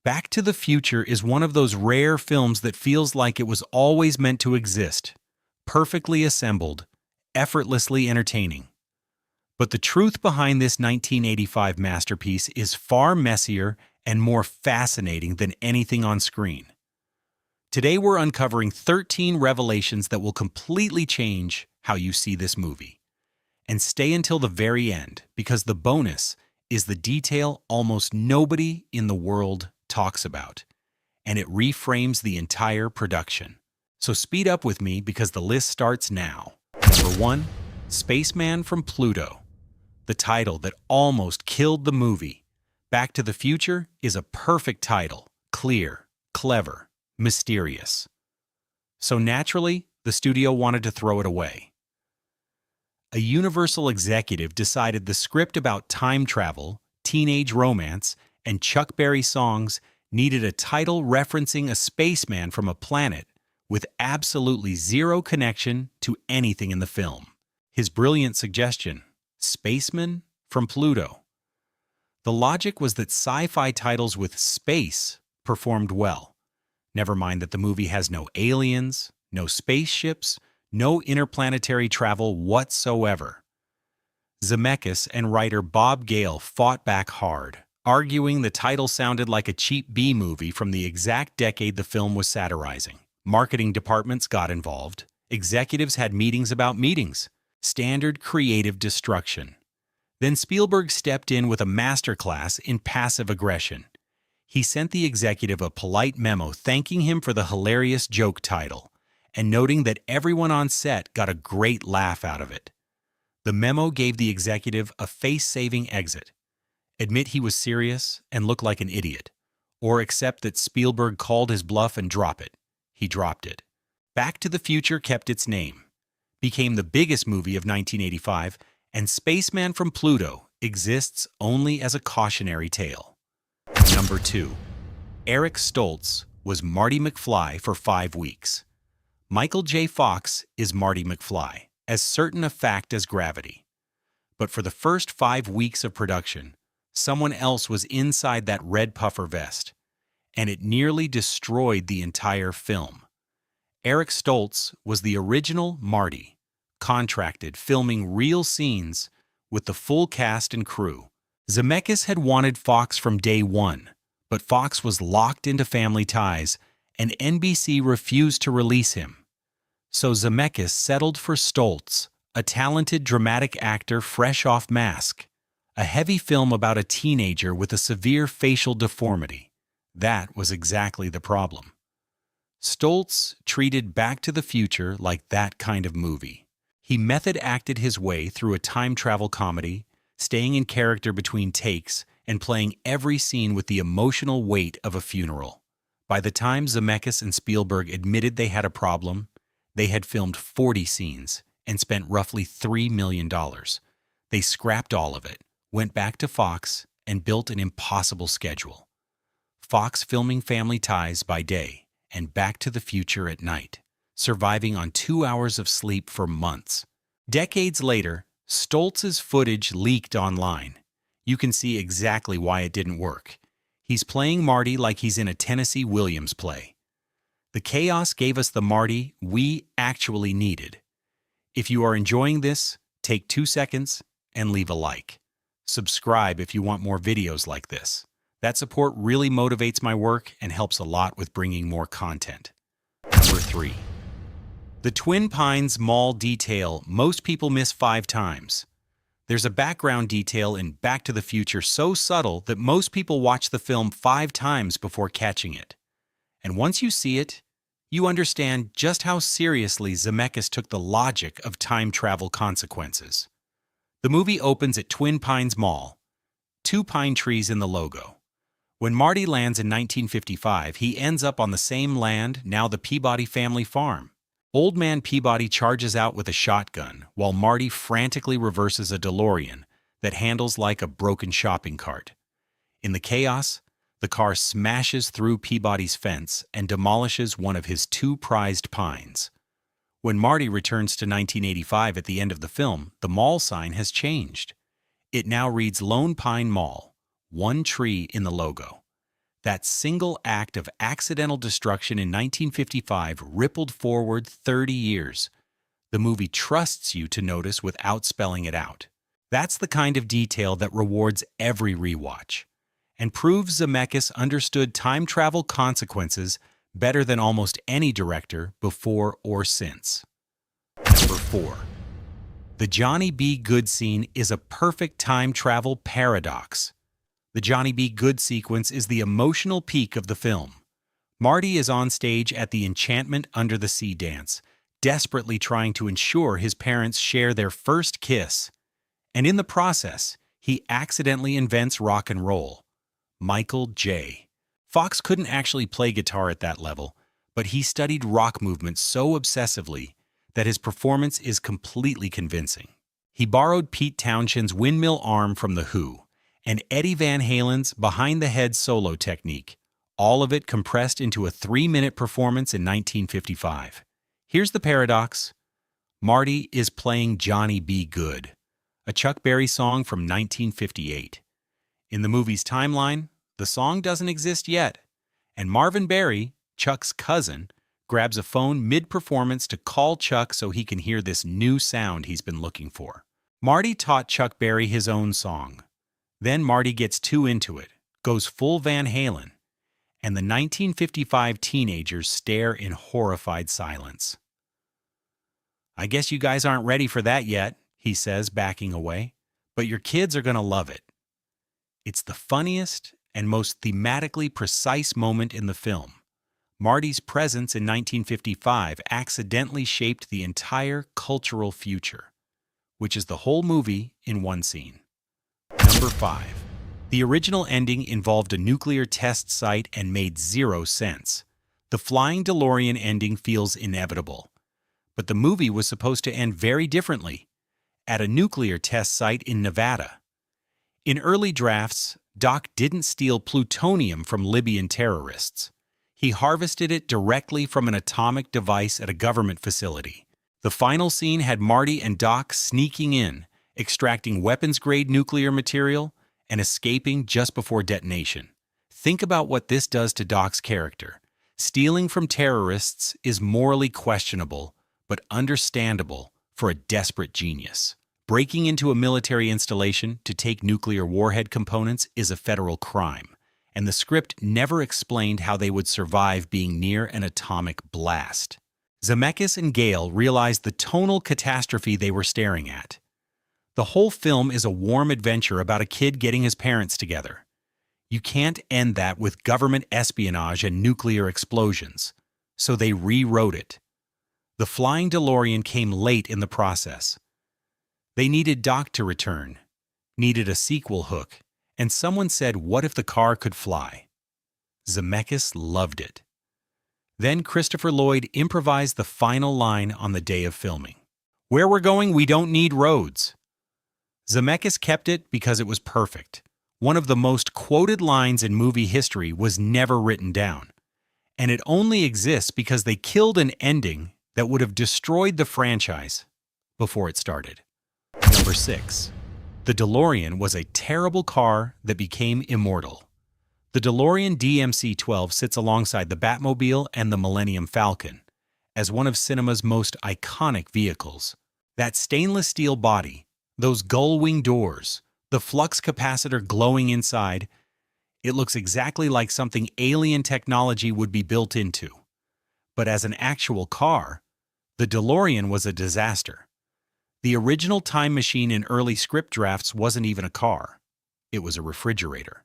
Back to the Future is one of those rare films that feels like it was always meant to exist, perfectly assembled, effortlessly entertaining. But the truth behind this 1985 masterpiece is far messier and more fascinating than anything on screen. Today we're uncovering 13 revelations that will completely change how you see this movie. And stay until the very end, because the bonus is the detail almost nobody in the world talks about, and it reframes the entire production. So speed up with me because the list starts now. Number 1, Spaceman from Pluto. The title that almost killed the movie. Back to the Future is a perfect title, clear, clever, mysterious. So naturally, the studio wanted to throw it away. A Universal executive decided the script about time travel, teenage romance, and Chuck Berry songs needed a title referencing a spaceman from a planet with absolutely zero connection to anything in the film. His brilliant suggestion, Spaceman from Pluto. The logic was that sci-fi titles with space performed well. Never mind that the movie has no aliens, no spaceships, no interplanetary travel whatsoever. Zemeckis and writer Bob Gale fought back hard, arguing the title sounded like a cheap B-movie from the exact decade the film was satirizing. Marketing departments got involved. Executives had meetings about meetings. Standard creative destruction. Then Spielberg stepped in with a masterclass in passive aggression. He sent the executive a polite memo thanking him for the hilarious joke title and noting that everyone on set got a great laugh out of it. The memo gave the executive a face-saving exit. Admit he was serious and look like an idiot, or accept that Spielberg called his bluff and drop it. He dropped it. Back to the Future kept its name, became the biggest movie of 1985, and Spaceman from Pluto exists only as a cautionary tale. Number 2. Eric Stoltz was Marty McFly for 5 weeks. Michael J. Fox is Marty McFly, as certain a fact as gravity. But for the first 5 weeks of production, someone else was inside that red puffer vest, and it nearly destroyed the entire film. Eric Stoltz was the original Marty, contracted filming real scenes with the full cast and crew. Zemeckis had wanted Fox from day one, but Fox was locked into family ties, and NBC refused to release him. So Zemeckis settled for Stoltz, a talented dramatic actor fresh off Mask, a heavy film about a teenager with a severe facial deformity. That was exactly the problem. Stoltz treated Back to the Future like that kind of movie. He method-acted his way through a time travel comedy, staying in character between takes and playing every scene with the emotional weight of a funeral. By the time Zemeckis and Spielberg admitted they had a problem, they had filmed 40 scenes and spent roughly $3 million. They scrapped all of it, went back to Fox, and built an impossible schedule. Fox filming Family Ties by day and Back to the Future at night, surviving on 2 hours of sleep for months. Decades later, Stoltz's footage leaked online. You can see exactly why it didn't work. He's playing Marty like he's in a Tennessee Williams play. The chaos gave us the Marty we actually needed. If you are enjoying this, take 2 seconds and leave a like. Subscribe if you want more videos like this. That support really motivates my work and helps a lot with bringing more content. Number 3. The Twin Pines Mall detail most people miss 5 times. There's a background detail in Back to the Future so subtle that most people watch the film 5 times before catching it. And once you see it, you understand just how seriously Zemeckis took the logic of time travel consequences. The movie opens at Twin Pines Mall, 2 pine trees in the logo. When Marty lands in 1955, he ends up on the same land, now the Peabody family farm. Old Man Peabody charges out with a shotgun, while Marty frantically reverses a DeLorean that handles like a broken shopping cart. In the chaos, the car smashes through Peabody's fence and demolishes one of his 2 prized pines. When Marty returns to 1985 at the end of the film, the mall sign has changed. It now reads Lone Pine Mall, 1 tree in the logo. That single act of accidental destruction in 1955 rippled forward 30 years. The movie trusts you to notice without spelling it out. That's the kind of detail that rewards every rewatch, and proves Zemeckis understood time travel consequences better than almost any director before or since. Number 4. The Johnny B. Good scene is a perfect time travel paradox. The Johnny B. Good sequence is the emotional peak of the film. Marty is on stage at the Enchantment Under the Sea dance, desperately trying to ensure his parents share their first kiss. And in the process, he accidentally invents rock and roll. Michael J. Fox couldn't actually play guitar at that level, but he studied rock movement so obsessively that his performance is completely convincing. He borrowed Pete Townshend's windmill arm from The Who, and Eddie Van Halen's behind-the-head solo technique, all of it compressed into a 3-minute performance in 1955. Here's the paradox. Marty is playing Johnny B. Good, a Chuck Berry song from 1958. In the movie's timeline, the song doesn't exist yet, and Marvin Berry, Chuck's cousin, grabs a phone mid-performance to call Chuck so he can hear this new sound he's been looking for. Marty taught Chuck Berry his own song. Then Marty gets too into it, goes full Van Halen, and the 1955 teenagers stare in horrified silence. "I guess you guys aren't ready for that yet," he says, backing away, "but your kids are going to love it." It's the funniest and most thematically precise moment in the film. Marty's presence in 1955 accidentally shaped the entire cultural future, which is the whole movie in one scene. Number 5. The original ending involved a nuclear test site and made zero sense. The flying DeLorean ending feels inevitable. But the movie was supposed to end very differently, at a nuclear test site in Nevada. In early drafts, Doc didn't steal plutonium from Libyan terrorists. He harvested it directly from an atomic device at a government facility. The final scene had Marty and Doc sneaking in, extracting weapons-grade nuclear material, and escaping just before detonation. Think about what this does to Doc's character. Stealing from terrorists is morally questionable, but understandable for a desperate genius. Breaking into a military installation to take nuclear warhead components is a federal crime, and the script never explained how they would survive being near an atomic blast. Zemeckis and Gale realized the tonal catastrophe they were staring at. The whole film is a warm adventure about a kid getting his parents together. You can't end that with government espionage and nuclear explosions, so they rewrote it. The flying DeLorean came late in the process. They needed Doc to return, needed a sequel hook, and someone said, "What if the car could fly?" Zemeckis loved it. Then Christopher Lloyd improvised the final line on the day of filming. "Where we're going, we don't need roads." Zemeckis kept it because it was perfect. One of the most quoted lines in movie history was never written down, and it only exists because they killed an ending that would have destroyed the franchise before it started. Number 6. The DeLorean was a terrible car that became immortal. The DeLorean DMC-12 sits alongside the Batmobile and the Millennium Falcon as one of cinema's most iconic vehicles. That stainless steel body, those gull-wing doors, the flux capacitor glowing inside, it looks exactly like something alien technology would be built into. But as an actual car, the DeLorean was a disaster. The original time machine in early script drafts wasn't even a car. It was a refrigerator.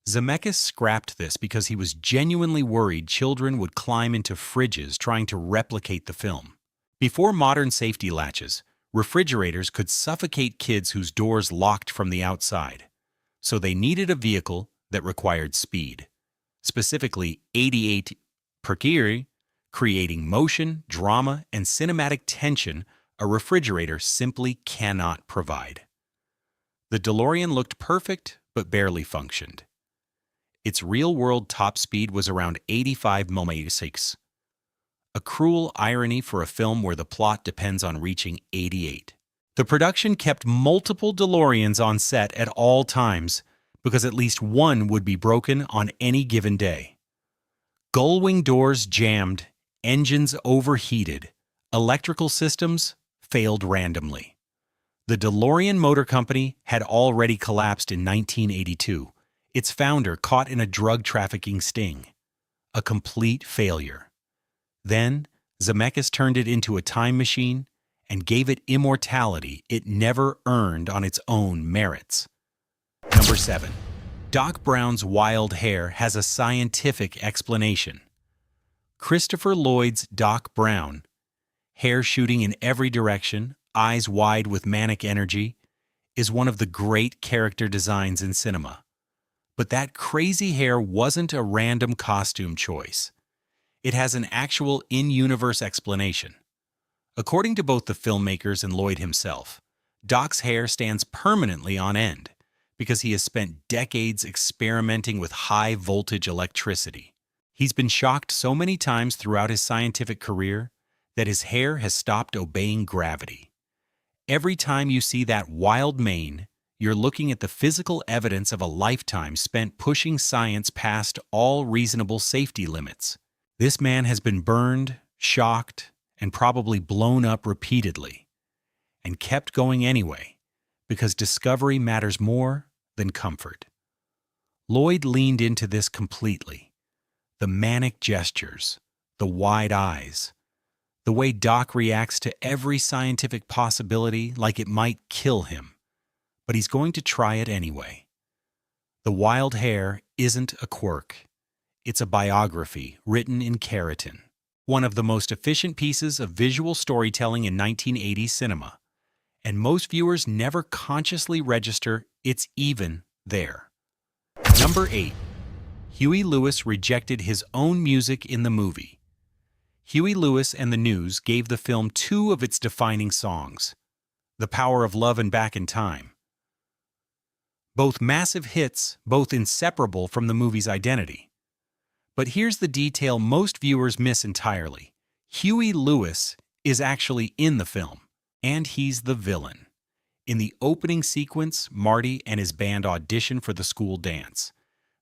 Zemeckis scrapped this because he was genuinely worried children would climb into fridges trying to replicate the film. Before modern safety latches, refrigerators could suffocate kids whose doors locked from the outside. So they needed a vehicle that required speed, specifically 88 per kg, creating motion, drama, and cinematic tension a refrigerator simply cannot provide. The DeLorean looked perfect, but barely functioned. Its real-world top speed was around 85 mph, a cruel irony for a film where the plot depends on reaching 88. The production kept multiple DeLoreans on set at all times, because at least one would be broken on any given day. Gullwing doors jammed, engines overheated, electrical systems failed randomly. The DeLorean Motor Company had already collapsed in 1982, its founder caught in a drug trafficking sting. A complete failure. Then, Zemeckis turned it into a time machine and gave it immortality it never earned on its own merits. Number 7. Doc Brown's wild hair has a scientific explanation. Christopher Lloyd's Doc Brown, hair shooting in every direction, eyes wide with manic energy, is one of the great character designs in cinema. But that crazy hair wasn't a random costume choice. It has an actual in-universe explanation. According to both the filmmakers and Lloyd himself, Doc's hair stands permanently on end because he has spent decades experimenting with high-voltage electricity. He's been shocked so many times throughout his scientific career that his hair has stopped obeying gravity. Every time you see that wild mane, you're looking at the physical evidence of a lifetime spent pushing science past all reasonable safety limits. This man has been burned, shocked, and probably blown up repeatedly, and kept going anyway, because discovery matters more than comfort. Lloyd leaned into this completely. The manic gestures, the wide eyes, the way Doc reacts to every scientific possibility like it might kill him, but he's going to try it anyway. The wild hair isn't a quirk. It's a biography written in keratin, one of the most efficient pieces of visual storytelling in 1980s cinema, and most viewers never consciously register it's even there. Number 8. Huey Lewis rejected his own music in the movie. Huey Lewis and the News gave the film two of its defining songs, The Power of Love and Back in Time. Both massive hits, both inseparable from the movie's identity. But here's the detail most viewers miss entirely. Huey Lewis is actually in the film, and he's the villain. In the opening sequence, Marty and his band audition for the school dance.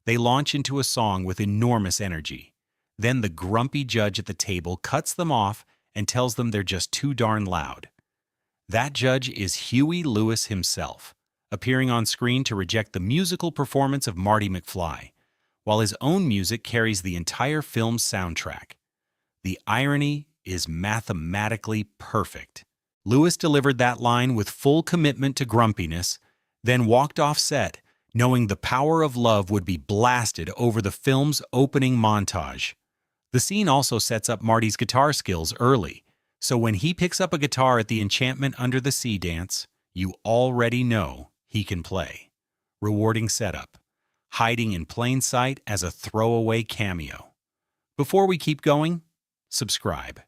They launch into a song with enormous energy. Then the grumpy judge at the table cuts them off and tells them they're just too darn loud. That judge is Huey Lewis himself, appearing on screen to reject the musical performance of Marty McFly, while his own music carries the entire film's soundtrack. The irony is mathematically perfect. Lewis delivered that line with full commitment to grumpiness, then walked off set, knowing The Power of Love would be blasted over the film's opening montage. The scene also sets up Marty's guitar skills early, so when he picks up a guitar at the Enchantment Under the Sea dance, you already know he can play. Rewarding setup, hiding in plain sight as a throwaway cameo. Before we keep going, subscribe,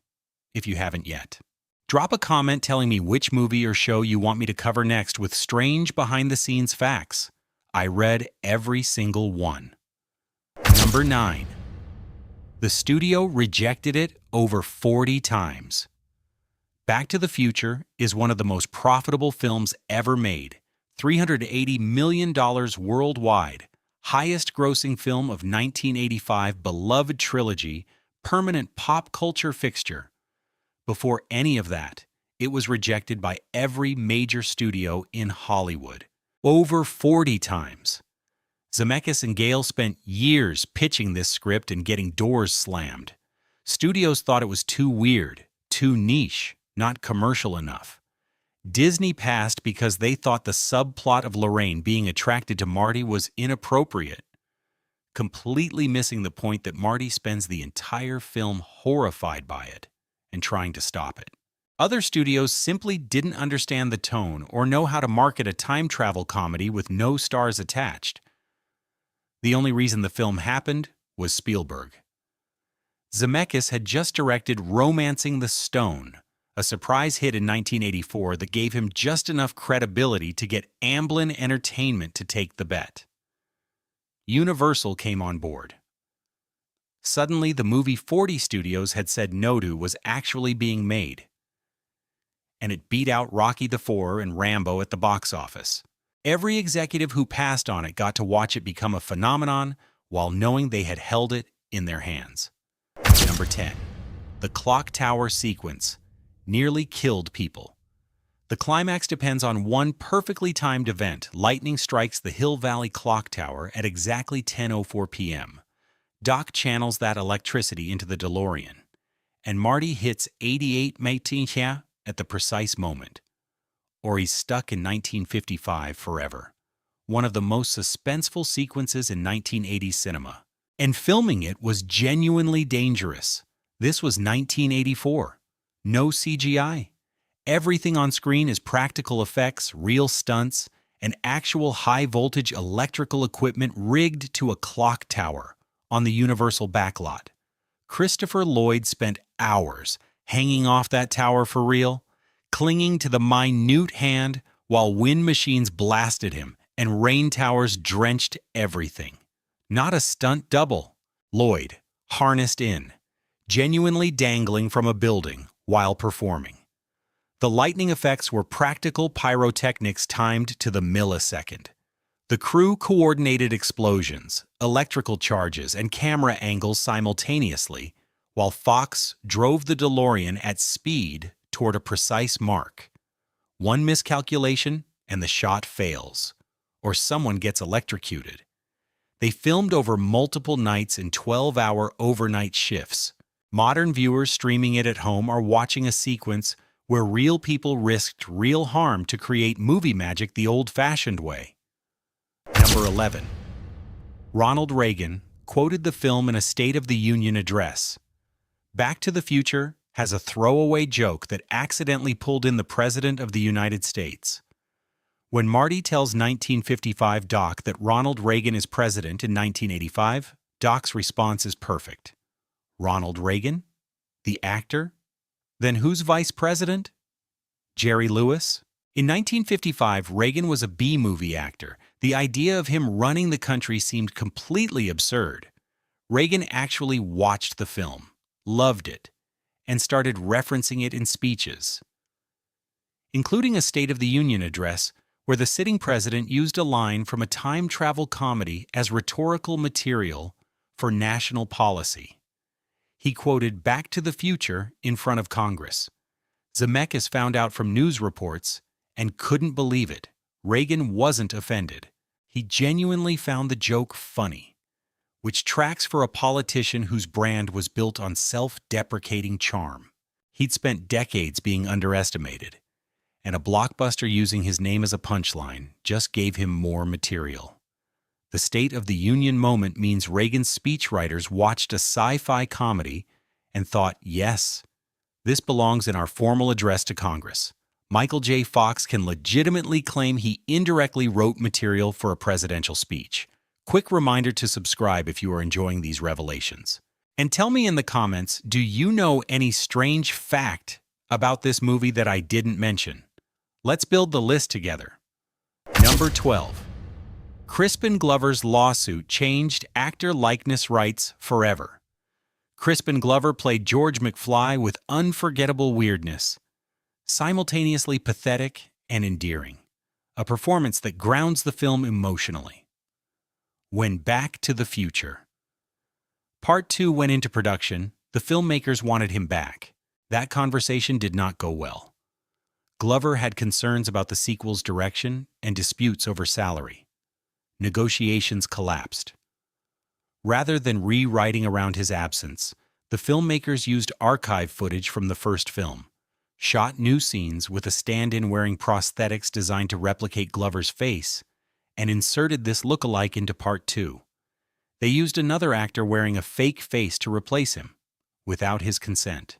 if you haven't yet. Drop a comment telling me which movie or show you want me to cover next with strange behind-the-scenes facts. I read every single one. Number 9. The studio rejected it over 40 times. Back to the Future is one of the most profitable films ever made, $380 million worldwide, highest-grossing film of 1985, beloved trilogy, permanent pop culture fixture. Before any of that, it was rejected by every major studio in Hollywood. Over 40 times. Zemeckis and Gale spent years pitching this script and getting doors slammed. Studios thought it was too weird, too niche, not commercial enough. Disney passed because they thought the subplot of Lorraine being attracted to Marty was inappropriate, completely missing the point that Marty spends the entire film horrified by it and trying to stop it. Other studios simply didn't understand the tone or know how to market a time travel comedy with no stars attached. The only reason the film happened was Spielberg. Zemeckis had just directed Romancing the Stone, a surprise hit in 1984 that gave him just enough credibility to get Amblin Entertainment to take the bet. Universal came on board. Suddenly, the movie 40 Studios had said no to was actually being made, and it beat out Rocky IV and Rambo at the box office. Every executive who passed on it got to watch it become a phenomenon while knowing they had held it in their hands. Number 10. The clock tower sequence nearly killed people. The climax depends on one perfectly timed event. Lightning strikes the Hill Valley clock tower at exactly 10:04 p.m. Doc channels that electricity into the DeLorean, and Marty hits 88 miles at the precise moment. Or he's stuck in 1955 forever, one of the most suspenseful sequences in 1980s cinema. And filming it was genuinely dangerous. This was 1984. No CGI. Everything on screen is practical effects, real stunts, and actual high-voltage electrical equipment rigged to a clock tower on the Universal backlot. Christopher Lloyd spent hours hanging off that tower for real, clinging to the minute hand while wind machines blasted him and rain towers drenched everything. Not a stunt double. Lloyd, harnessed in, genuinely dangling from a building while performing. The lightning effects were practical pyrotechnics timed to the millisecond. The crew coordinated explosions, electrical charges, and camera angles simultaneously, while Fox drove the DeLorean at speed toward a precise mark. One miscalculation and the shot fails, or someone gets electrocuted. They filmed over multiple nights in 12-hour overnight shifts. Modern viewers streaming it at home are watching a sequence where real people risked real harm to create movie magic the old-fashioned way. Number 11. Ronald Reagan quoted the film in a State of the Union address. Back to the Future has a throwaway joke that accidentally pulled in the President of the United States. When Marty tells 1955 Doc that Ronald Reagan is president in 1985, Doc's response is perfect. Ronald Reagan? The actor? Then who's vice president? Jerry Lewis? In 1955, Reagan was a B-movie actor. The idea of him running the country seemed completely absurd. Reagan actually watched the film, loved it, and started referencing it in speeches, including a State of the Union address where the sitting president used a line from a time travel comedy as rhetorical material for national policy. He quoted Back to the Future in front of Congress. Zemeckis found out from news reports and couldn't believe it. Reagan wasn't offended. He genuinely found the joke funny, which tracks for a politician whose brand was built on self-deprecating charm. He'd spent decades being underestimated, and a blockbuster using his name as a punchline just gave him more material. The State of the Union moment means Reagan's speechwriters watched a sci-fi comedy and thought, yes, this belongs in our formal address to Congress. Michael J. Fox can legitimately claim he indirectly wrote material for a presidential speech. Quick reminder to subscribe if you are enjoying these revelations. And tell me in the comments, do you know any strange fact about this movie that I didn't mention? Let's build the list together. Number 12. Crispin Glover's lawsuit changed actor likeness rights forever. Crispin Glover played George McFly with unforgettable weirdness, simultaneously pathetic and endearing, a performance that grounds the film emotionally. When Back to the Future. Part 2 went into production. The filmmakers wanted him back. That conversation did not go well. Glover had concerns about the sequel's direction and disputes over salary. Negotiations collapsed. Rather than rewriting around his absence, the filmmakers used archive footage from the first film, shot new scenes with a stand-in wearing prosthetics designed to replicate Glover's face, and inserted this lookalike into Part 2. They used another actor wearing a fake face to replace him, without his consent.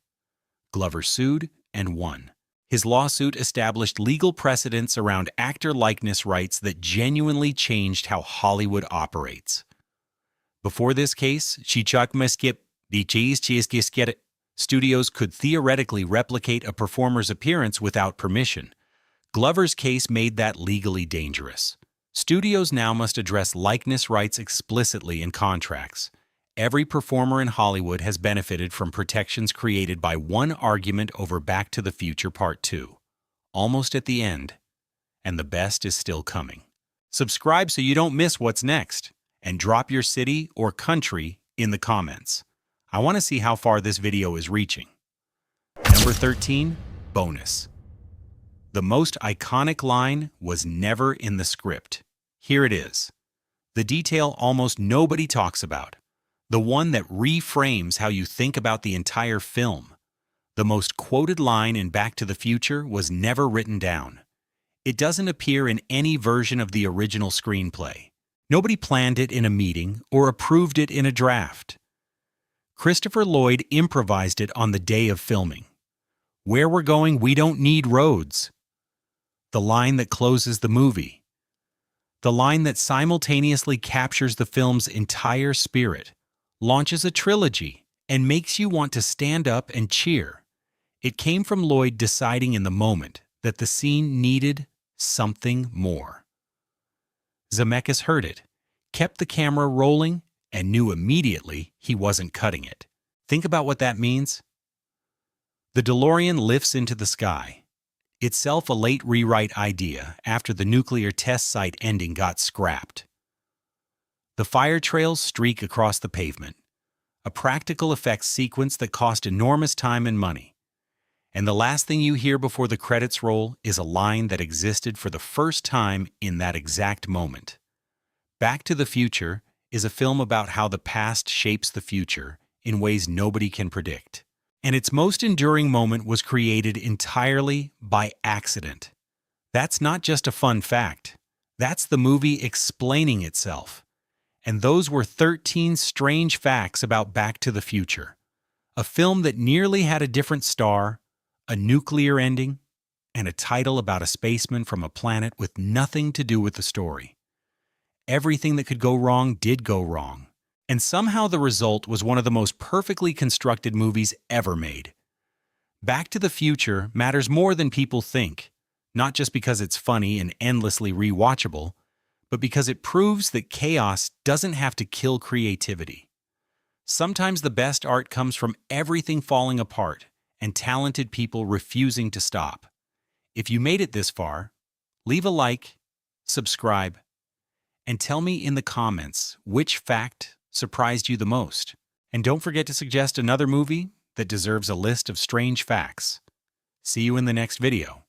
Glover sued and won. His lawsuit established legal precedents around actor likeness rights that genuinely changed how Hollywood operates. Before this case, studios could theoretically replicate a performer's appearance without permission. Glover's case made that legally dangerous. Studios now must address likeness rights explicitly in contracts. Every performer in Hollywood has benefited from protections created by one argument over Back to the Future Part 2. Almost at the end, and the best is still coming. Subscribe so you don't miss what's next, and drop your city or country in the comments. I want to see how far this video is reaching. Number 13, bonus. The most iconic line was never in the script. Here it is. The detail almost nobody talks about. The one that reframes how you think about the entire film. The most quoted line in Back to the Future was never written down. It doesn't appear in any version of the original screenplay. Nobody planned it in a meeting or approved it in a draft. Christopher Lloyd improvised it on the day of filming. Where we're going, we don't need roads. The line that closes the movie. The line that simultaneously captures the film's entire spirit, launches a trilogy, and makes you want to stand up and cheer. It came from Lloyd deciding in the moment that the scene needed something more. Zemeckis heard it, kept the camera rolling, and knew immediately he wasn't cutting it. Think about what that means. The DeLorean lifts into the sky, itself a late rewrite idea after the nuclear test site ending got scrapped. The fire trails streak across the pavement, a practical effects sequence that cost enormous time and money. And the last thing you hear before the credits roll is a line that existed for the first time in that exact moment. Back to the Future is a film about how the past shapes the future in ways nobody can predict. And its most enduring moment was created entirely by accident. That's not just a fun fact. That's the movie explaining itself. And those were 13 strange facts about Back to the Future, a film that nearly had a different star, a nuclear ending, and a title about a spaceman from a planet with nothing to do with the story. Everything that could go wrong did go wrong, and somehow the result was one of the most perfectly constructed movies ever made. Back to the Future matters more than people think, not just because it's funny and endlessly rewatchable, but because it proves that chaos doesn't have to kill creativity. Sometimes the best art comes from everything falling apart and talented people refusing to stop. If you made it this far, leave a like, subscribe, and tell me in the comments which fact surprised you the most. And don't forget to suggest another movie that deserves a list of strange facts. See you in the next video.